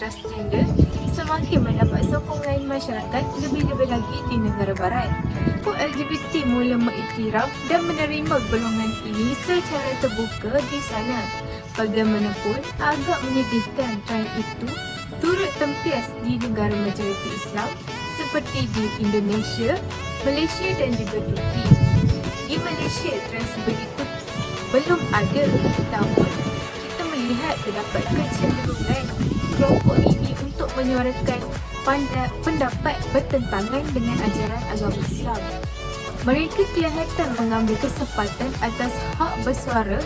transgender semakin mendapat sokongan masyarakat, lebih-lebih lagi di negara barat. Kaum LGBT mula mengiktiraf dan menerima golongan ini secara terbuka di sana. Bagaimanapun, agak menyedihkan trend itu turut tempias di negara majoriti Islam seperti di Indonesia, Malaysia dan juga Turki. Di Malaysia, transgender itu belum ada, namun kita melihat terdapat kecenderungan kelompok ini untuk menyuarakan pendapat bertentangan dengan ajaran agama Islam. Mereka kelihatan mengambil kesempatan atas hak bersuara,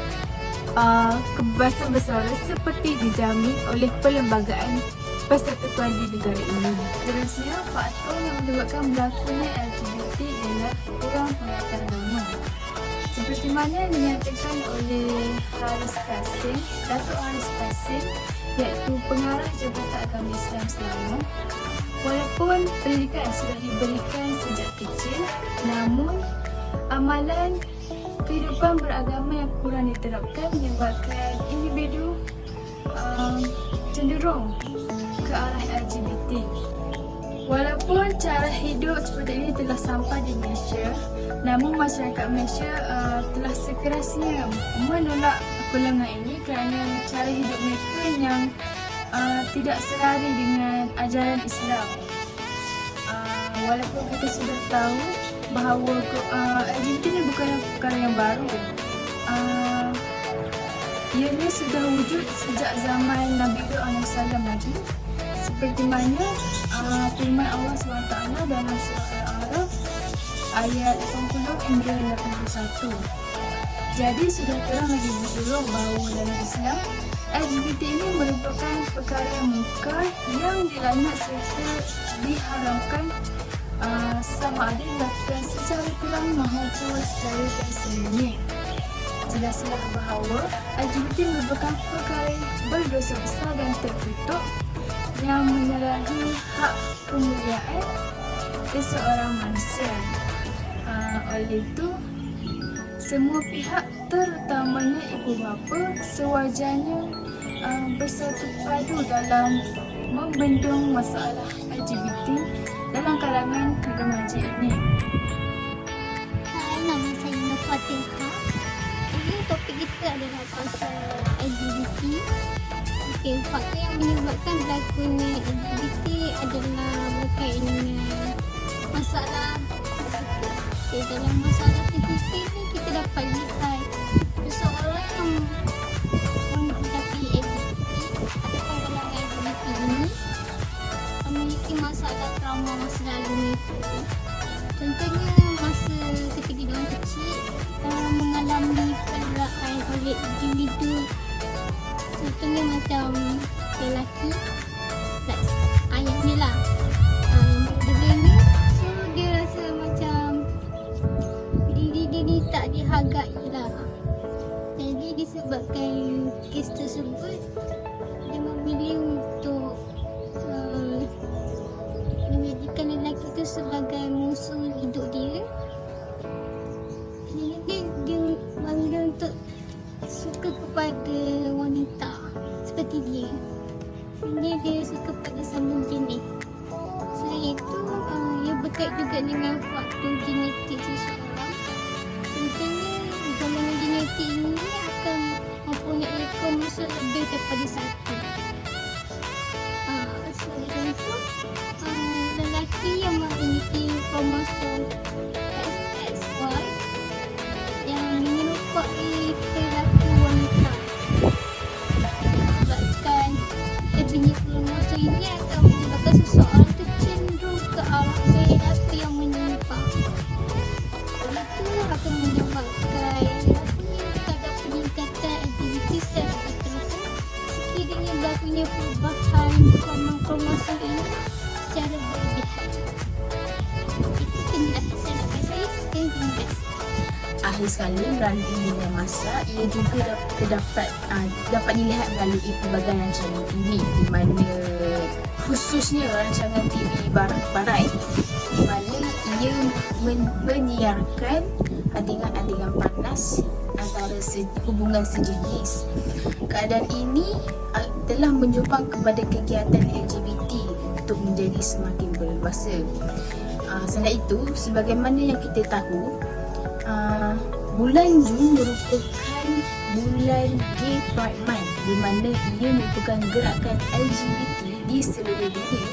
kebebasan bersuara seperti dijamin oleh Perlembagaan Persekutuan di negara ini. Seterusnya, faktor yang menyebabkan berlakunya LGBT ialah kurang pengertian agama. Seperti mana yang dinyatakan oleh Datuk Haris Kasim, iaitu pengarah Jabatan Agama Islam Selangor, walaupun pendidikan sudah diberikan sejak kecil, namun amalan kehidupan beragama yang kurang diterapkan menyebabkan individu cenderung ke arah LGBT. Walaupun cara hidup seperti ini telah sampai di Malaysia, namun masyarakat Malaysia telah sekerasnya menolak golongan ini kerana cara hidup mereka yang tidak selari dengan ajaran Islam. Walaupun kita sudah tahu bahawa LGBT ini bukanlah perkara yang baru. Ianya sudah wujud sejak zaman Nabi Lut AS lagi. Seperti mana firman Allah SWT dalam surah Al-A'raf ayat 80 hingga 81. Jadi sudah terang lagi bersulung bahawa dalam Islam LGBT ini merupakan perkara yang mungkar yang dilaknat serta diharamkan sama ada dilakukan secara terang maupun secara tersembunyi. Jelaslah bahawa LGBT merupakan perkara berdosa besar dan tertutup yang menyalahi hak kemuliaan seseorang manusia. Oleh itu, semua pihak terutamanya ibu bapa sewajarnya bersatu padu dalam membendung masalah LGBT dalam kalangan remaja ini. Hai, nama saya Nur Fatihah. Ini topik kita adalah pasal LGBT. Okey, faktor yang menyebabkan berlakunya LGBT adalah berkaitan dengan masalah fizikal. Okay, dalam masalah fizikal ni kita dapat lihat seseorang yang menghadapi LGBT ataupun golongan LGBT ini memiliki masalah trauma masa lalu mereka. Contohnya masa ketika diorang kecil mengalami penderaan oleh individu, contohnya macam lelaki plus ayahnya lah yang berdua ni. So dia rasa macam diri dia ni tak dihargai lah. Jadi disebabkan kes tersebut, dia memilih untuk menjadikan lelaki itu sebagai musuh hidup dia. Jadi dia memilih untuk suka kepada wanita seperti dia. Jadi dia suka pada sama jenis. Selain itu, ia berkait juga dengan faktor genetik seseorang. Contohnya, golongan genetik ini akan mempunyai kromosom lebih daripada satu. Selain itu, lelaki yang memiliki kromosom XXY yang menyerupai perilaku wanita. Sebabkan lebihnya kromosom ini akan menyebabkan seseorang itu cenderung ke arah perilaku yang menyimpang. Itu akan menyebabkan kadar peningkatan aktivitas secara berterusan sekiranya berlakunya perubahan kromosom ini secara berlebihan. Itu penjelasan daripada saya. Sekian, terima kasih. Akhir sekali, beralih dengan masa, ia juga dapat dilihat melalui pelbagai rancangan TV, di mana khususnya rancangan TV barat di mana ia menyiarkan adegan-adegan panas antara hubungan sejenis. Keadaan ini telah menyumbang kepada kegiatan LGBT untuk menjadi semakin berleluasa. Selain itu, sebagaimana yang kita tahu, bulan Jun merupakan bulan Gay Pride Month, di mana ia merupakan gerakan LGBT di seluruh dunia,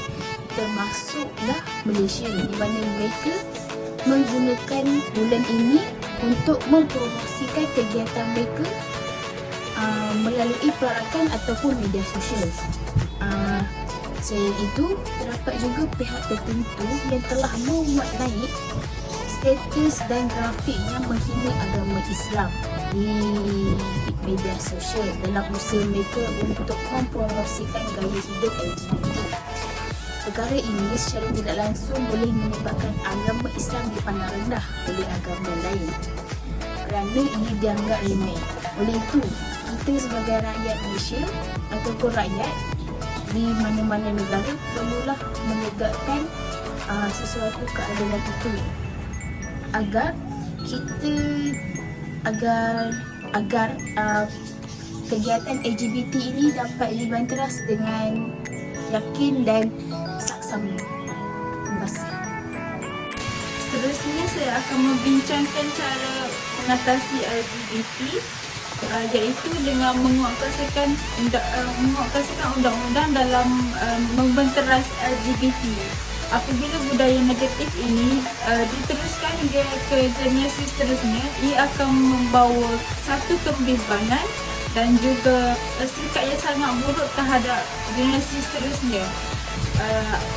termasuklah Malaysia, di mana mereka menggunakan bulan ini untuk mempromosikan kegiatan mereka melalui perarakan ataupun media sosial. Selain itu, terdapat juga pihak tertentu yang telah memuat naik status dan grafik yang menghina agama Islam di media sosial dalam usaha mereka untuk mempromosikan gaya hidup LGBT. Perkara ini secara tidak langsung boleh menyebabkan agama Islam dipandang rendah oleh agama lain kerana ia dianggap remeh. Oleh itu, kita sebagai rakyat Malaysia ataupun rakyat di mana-mana negara perlulah menegakkan sesuatu keadilan itu agar kita agar kegiatan LGBT ini dapat dibanteras dengan yakin dan saksama. Terima kasih. Seterusnya saya akan membincangkan cara mengatasi LGBT, iaitu dengan menguatkuasakan undang-undang dalam membenteras LGBT. Apabila budaya negatif ini diteruskan hingga ke generasi seterusnya, ia akan membawa satu kebimbangan dan juga sikap yang sangat buruk terhadap generasi seterusnya.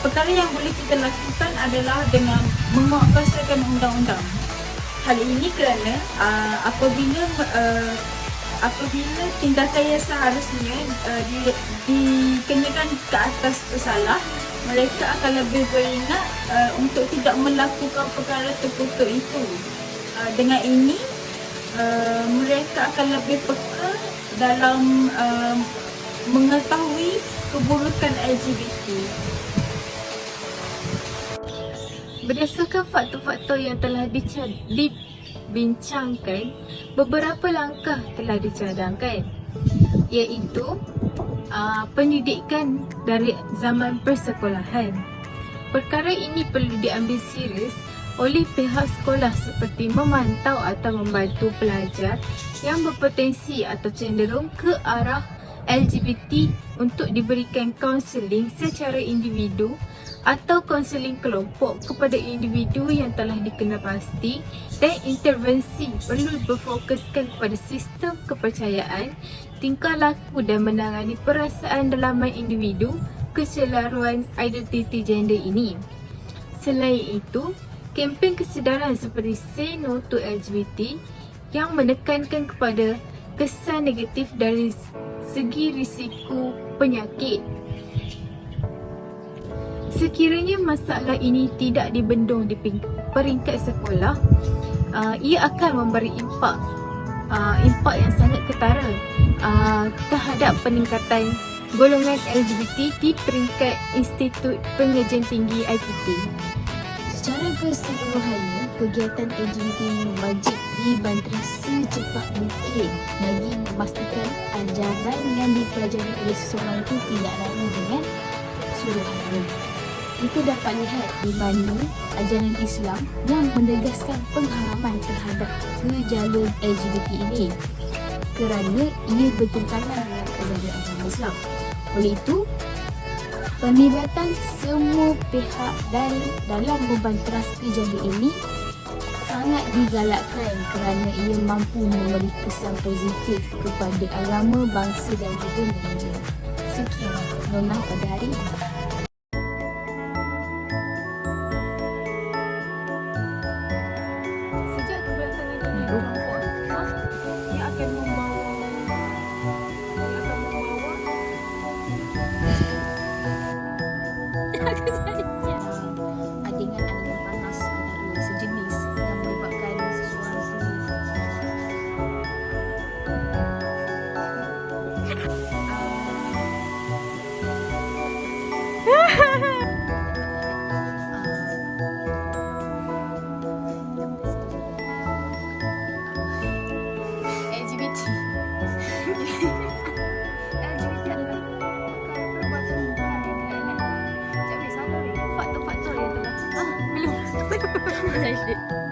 Perkara yang boleh kita lakukan adalah dengan menguatkuasakan undang-undang. Hal ini kerana apabila tindakan yang seharusnya dikenakan ke atas pesalah, mereka akan lebih beringat untuk tidak melakukan perkara terkutuk itu. Dengan ini, mereka akan lebih peka dalam mengetahui keburukan LGBT. Berdasarkan faktor-faktor yang telah dibincangkan, beberapa langkah telah dicadangkan, iaitu pendidikan dari zaman persekolahan. Perkara ini perlu diambil serius oleh pihak sekolah seperti memantau atau membantu pelajar yang berpotensi atau cenderung ke arah LGBT untuk diberikan kaunseling secara individu atau kaunseling kelompok kepada individu yang telah dikenal pasti, dan intervensi perlu berfokuskan kepada sistem kepercayaan, tingkah laku dan menangani perasaan dalaman individu keseluruhan identiti gender ini. Selain itu, kempen kesedaran seperti Say No to LGBT yang menekankan kepada kesan negatif dari segi risiko penyakit. Sekiranya masalah ini tidak dibendung di peringkat sekolah, ia akan memberi impak yang sangat ketara terhadap peningkatan golongan LGBT di peringkat Institut Pengajian Tinggi IPT. Secara keseluruhannya, kegiatan LGBT wajib dibanteras secepat mungkin bagi memastikan ajaran yang dipelajari oleh seseorang itu tidak lalu dengan suruhan. Kita dapat lihat di mana ajaran Islam yang menegaskan pengharaman terhadap gejala LGBT ini kerana ia bertentangan dengan ajaran agama Islam. Oleh itu, penlibatan semua pihak dalam membanteras gejala ini sangat digalakkan kerana ia mampu memberi kesan positif kepada agama, bangsa dan juga negara. Sekian Nona pada hari ini. Sejak kedatangan ini kelompok Islam, ia akan membawa Adingan-adingan panas antara sejenis yang menyebabkan seseorang itu adik-adik.